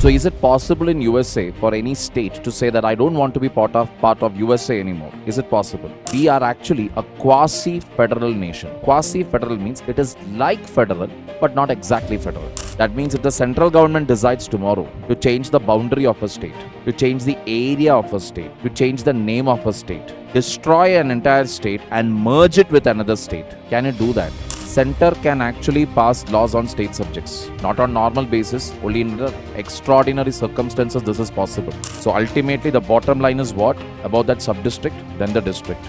So is it possible in USA for any state to say that I don't want to be part of USA anymore? Is it possible? We are actually a quasi-federal nation. Quasi-federal means it is like federal, but not exactly federal. That means if the central government decides tomorrow to change the boundary of a state, to change the area of a state, to change the name of a state, destroy an entire state and merge it with another state, can it do that? Center can actually pass laws on state subjects, not on normal basis, only in the extraordinary circumstances this is possible. So ultimately the bottom line is what? About that sub-district, then the district.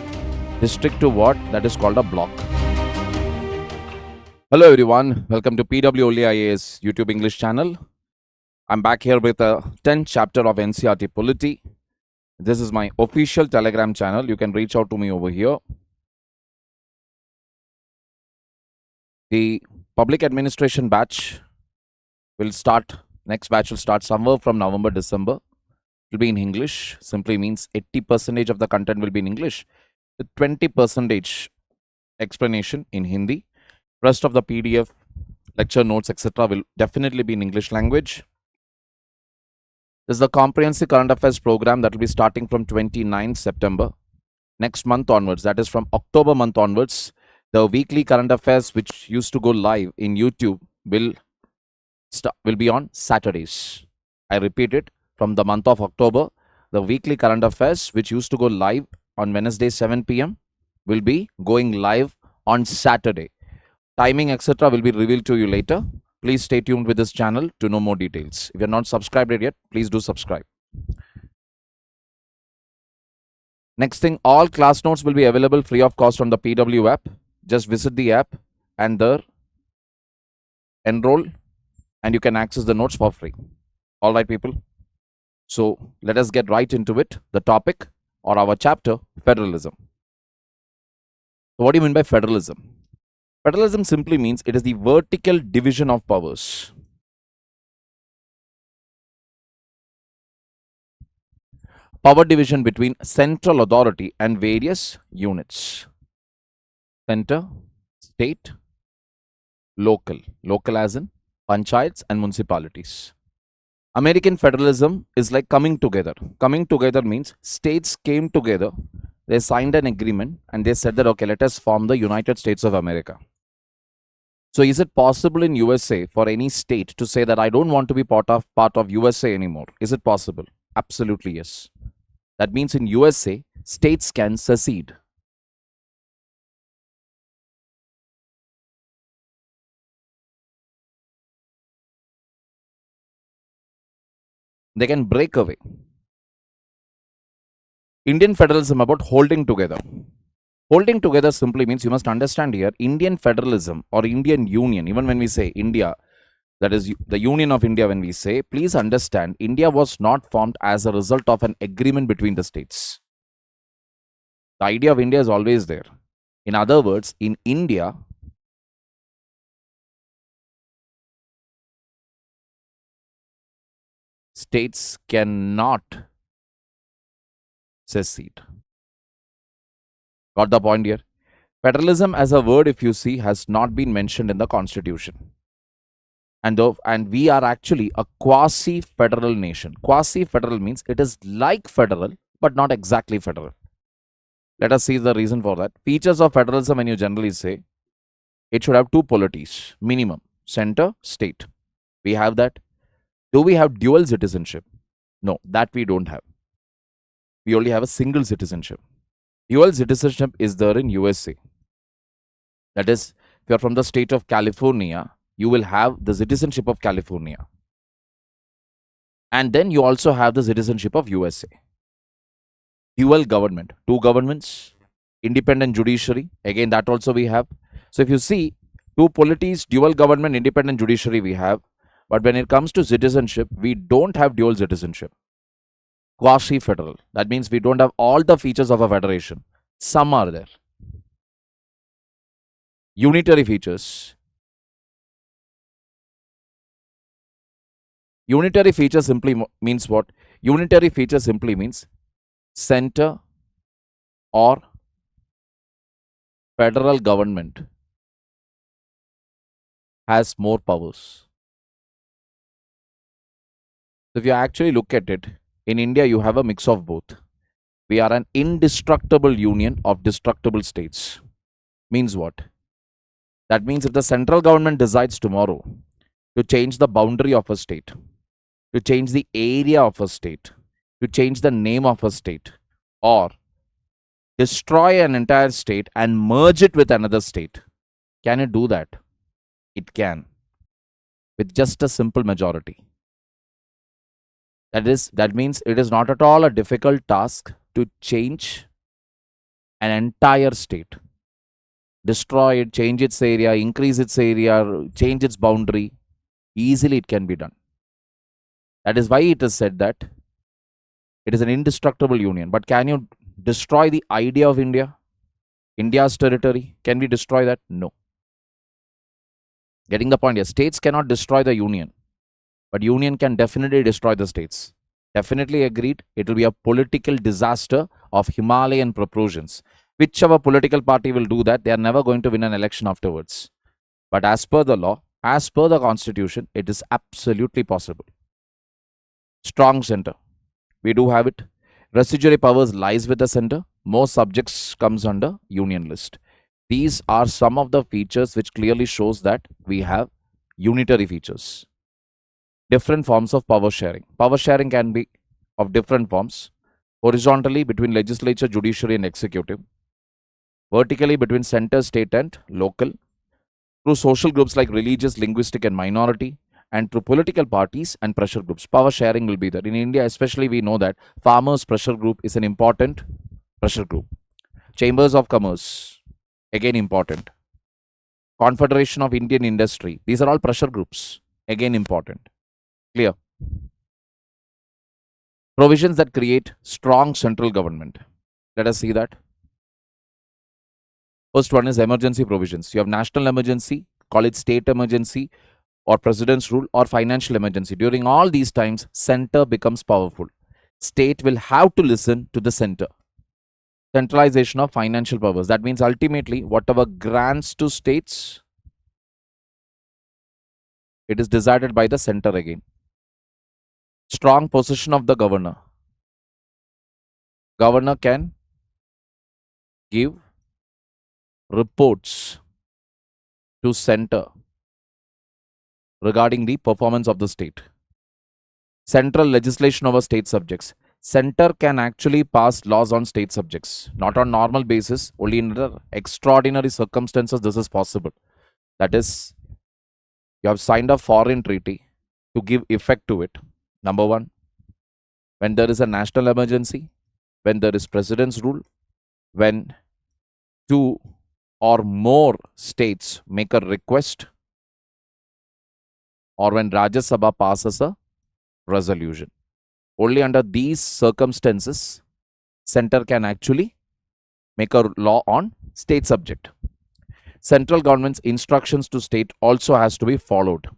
District to what? That is called a block. Hello everyone, welcome to PW IAS YouTube English channel. I'm back here with a 10th chapter of NCERT Polity. This is my official Telegram channel. You can reach out to me over here. The public administration batch will start, next batch will start somewhere from November, December. It will be in English, simply means 80% of the content will be in English, with 20% explanation in Hindi. Rest of the PDF, lecture notes, etc. will definitely be in English language. This is the comprehensive current affairs program that will be starting from 29th September. Next month onwards, that is from October month onwards, the weekly current affairs which used to go live in YouTube will be on Saturdays. I repeat it, from the month of October, the weekly current affairs which used to go live on Wednesday 7 p.m. will be going live on Saturday. Timing etc. will be revealed to you later. Please stay tuned with this channel to know more details. If you are not subscribed yet, please do subscribe. Next thing, all class notes will be available free of cost on the PW app. Just visit the app and there enroll and you can access the notes for free. All right, people. So let us get right into it. The topic or our chapter, federalism. So what do you mean by federalism? Federalism simply means it is the vertical division of powers. Power division between central authority and various units. Center, state, local. Local as in panchayats and municipalities. American federalism is like coming together. Coming together means states came together, they signed an agreement and they said that, okay, let us form the United States of America. So is it possible in USA for any state to say that I don't want to be part of USA anymore? Is it possible? Absolutely yes. That means in USA, states can secede. They can break away. Indian federalism about holding together. Holding together simply means you must understand here, Indian federalism or Indian union, even when we say India, that is the Union of India when we say, please understand, India was not formed as a result of an agreement between the states. The idea of India is always there. In other words, in India, states cannot secede. Got the point here? Federalism as a word, if you see, has not been mentioned in the constitution. And we are actually a quasi-federal nation. Quasi-federal means it is like federal, but not exactly federal. Let us see the reason for that. Features of federalism, when you generally say, it should have two polities, minimum, center, state. We have that. Do we have dual citizenship? No, that we don't have. We only have a single citizenship. Dual citizenship is there in USA. That is, if you are from the state of California, you will have the citizenship of California. And then you also have the citizenship of USA. Dual government, two governments, independent judiciary, again that also we have. So if you see, two polities, dual government, independent judiciary we have. But when it comes to citizenship, we don't have dual citizenship. Quasi-federal. That means we don't have all the features of a federation. Some are there. Unitary features. Unitary feature simply means what? Unitary feature simply means center or federal government has more powers. If you actually look at it, in India, you have a mix of both. We are an indestructible union of destructible states. Means what? That means if the central government decides tomorrow to change the boundary of a state, to change the area of a state, to change the name of a state, or destroy an entire state and merge it with another state, can it do that? It can, with just a simple majority. That means it is not at all a difficult task to change an entire state. Destroy it, change its area, increase its area, change its boundary. Easily it can be done. That is why it is said that it is an indestructible union. But can you destroy the idea of India? India's territory? Can we destroy that? No. Getting the point here. States cannot destroy the union. But union can definitely destroy the states. Definitely agreed. It will be a political disaster of Himalayan proportions. Whichever political party will do that, they are never going to win an election afterwards. But as per the law, as per the constitution, it is absolutely possible. Strong center. We do have it. Residuary powers lies with the center. Most subjects comes under union list. These are some of the features which clearly shows that we have unitary features. Different forms of power sharing. Power sharing can be of different forms. Horizontally between legislature, judiciary and executive. Vertically between center, state and local. Through social groups like religious, linguistic and minority. And through political parties and pressure groups. Power sharing will be there. In India especially, we know that farmers pressure group is an important pressure group. Chambers of commerce, again important. Confederation of Indian Industry, these are all pressure groups, again important. Clear? Provisions that create strong central government. Let us see that. First one is emergency provisions. You have national emergency, call it state emergency, or president's rule, or financial emergency. During all these times, center becomes powerful. State will have to listen to the center. Centralization of financial powers. That means ultimately, whatever grants to states, it is decided by the center again. Strong position of the governor. Governor can give reports to center regarding the performance of the state. Central legislation over state subjects. Center can actually pass laws on state subjects, not on normal basis, only in extraordinary circumstances this is possible. That is, you have signed a foreign treaty to give effect to it. Number one, when there is a national emergency, when there is president's rule, when two or more states make a request, or when Rajya Sabha passes a resolution. Only under these circumstances, center can actually make a law on state subject. Central government's instructions to state also has to be followed.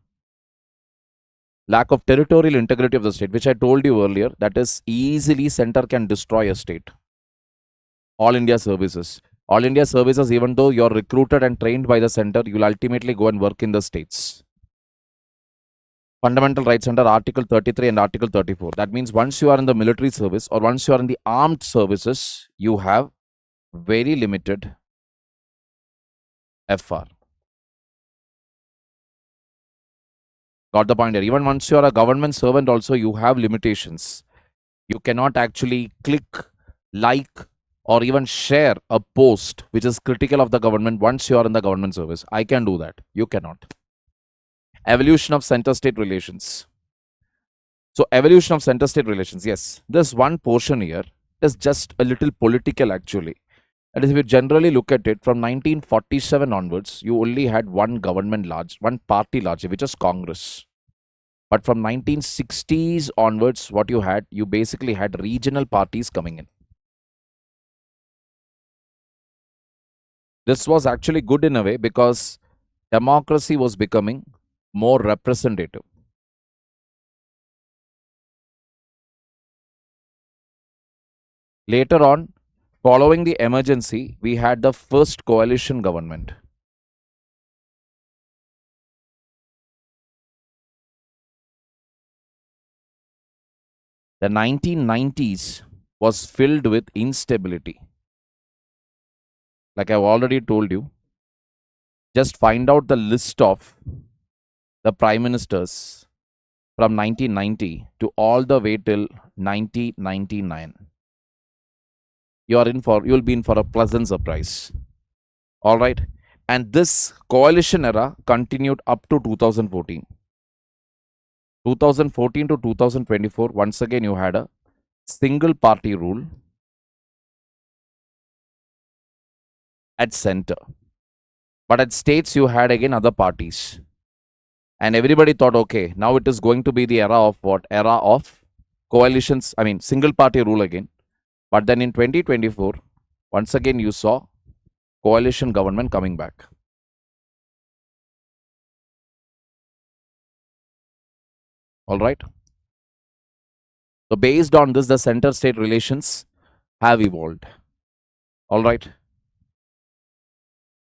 Lack of territorial integrity of the state, which I told you earlier, that is easily center can destroy a state. All India services. All India services, even though you're recruited and trained by the center, you will ultimately go and work in the states. Fundamental rights under Article 33 and Article 34. That means once you are in the military service or once you are in the armed services, you have very limited FR. Got the point here. Even once you are a government servant also, you have limitations. You cannot actually click, like, or even share a post which is critical of the government once you are in the government service. I can do that. You cannot. Evolution of center-state relations. So, evolution of center-state relations. Yes, this one portion here is just a little political actually. That is, if you generally look at it, from 1947 onwards, you only had one government large, one party largely, which is Congress. But from 1960s onwards, what you basically had regional parties coming in. This was actually good in a way because democracy was becoming more representative. Later on, following the emergency, we had the first coalition government. The 1990s was filled with instability. Like I've already told you, just find out the list of the prime ministers from 1990 to all the way till 1999. You'll be in for a pleasant surprise. All right. And this coalition era continued up to 2014. 2014 to 2024, once again, you had a single party rule at center. But at states, you had again other parties. And everybody thought, okay, now it is going to be the era of what? Era of coalitions, single party rule again. But then in 2024, once again, you saw coalition government coming back. All right. So based on this, the center-state relations have evolved. All right.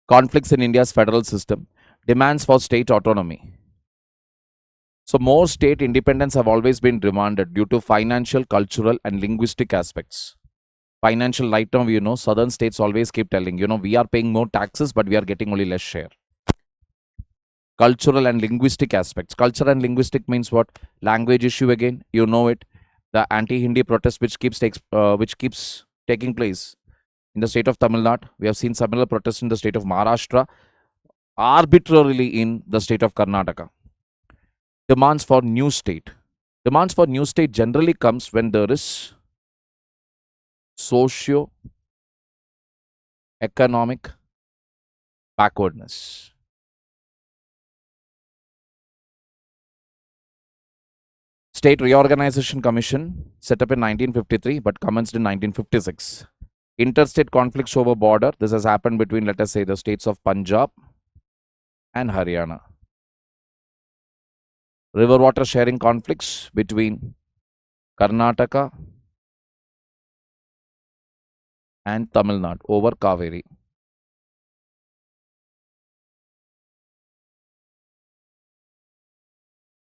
Conflicts in India's federal system, demands for state autonomy. So more state independence have always been demanded due to financial, cultural, and linguistic aspects. Financial, right now, southern states always keep telling, we are paying more taxes, but we are getting only less share. Cultural and linguistic aspects. Culture and linguistic means what? Language issue again, you know it. The anti-Hindi protest which keeps taking place in the state of Tamil Nadu. We have seen similar protests in the state of Maharashtra, arbitrarily in the state of Karnataka. Demands for new state. Demands for new state generally comes when there is socio-economic backwardness. State Reorganization Commission set up in 1953 but commenced in 1956. Interstate conflicts over border. This has happened between, let us say, the states of Punjab and Haryana. River water sharing conflicts between Karnataka and Tamil Nadu over Kaveri.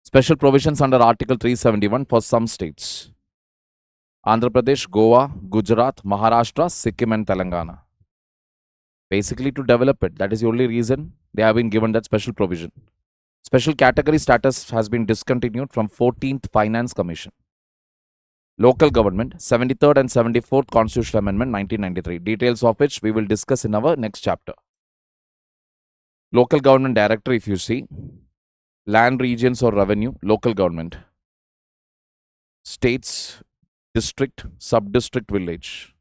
Special provisions under Article 371 for some states. Andhra Pradesh, Goa, Gujarat, Maharashtra, Sikkim and Telangana. Basically to develop it. That is the only reason they have been given that special provision. Special category status has been discontinued from 14th Finance Commission. Local government, 73rd and 74th Constitutional Amendment 1993. Details of which we will discuss in our next chapter. Local government director, if you see, land regions or revenue, local government. States, district, sub-district, village.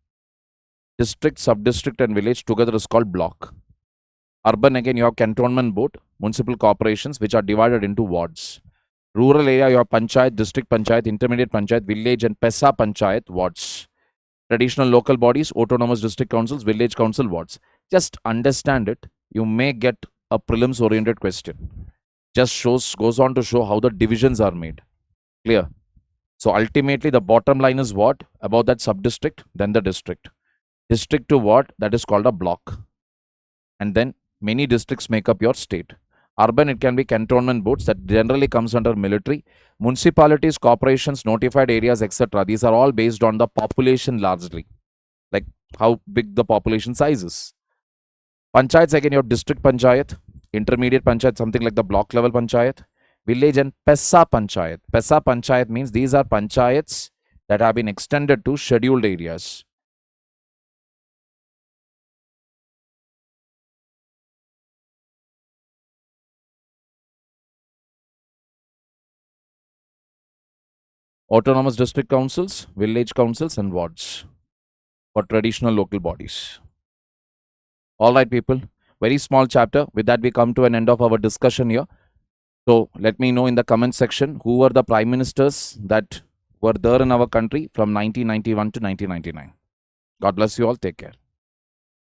District, sub-district and village together is called block. Urban, again, you have cantonment board, municipal corporations which are divided into wards. Rural area, you have panchayat, district panchayat, intermediate panchayat, village and PESA panchayat wards. Traditional local bodies, autonomous district councils, village council wards. Just understand it. You may get a prelims oriented question. Just goes on to show how the divisions are made. Clear? So ultimately the bottom line is what? About that sub-district, then the district. District to what? That is called a block. And then many districts make up your state. Urban, it can be cantonment boards that generally comes under military. Municipalities, corporations, notified areas, etc. These are all based on the population largely. Like how big the population size is. Panchayats, again, your district panchayat, intermediate panchayat, something like the block level panchayat, village and PESA panchayat. PESA panchayat means these are panchayats that have been extended to scheduled areas. Autonomous district councils, village councils and wards for traditional local bodies. All right, people. Very small chapter. With that, we come to an end of our discussion here. So let me know in the comment section who were the prime ministers that were there in our country from 1991 to 1999. God bless you all. Take care.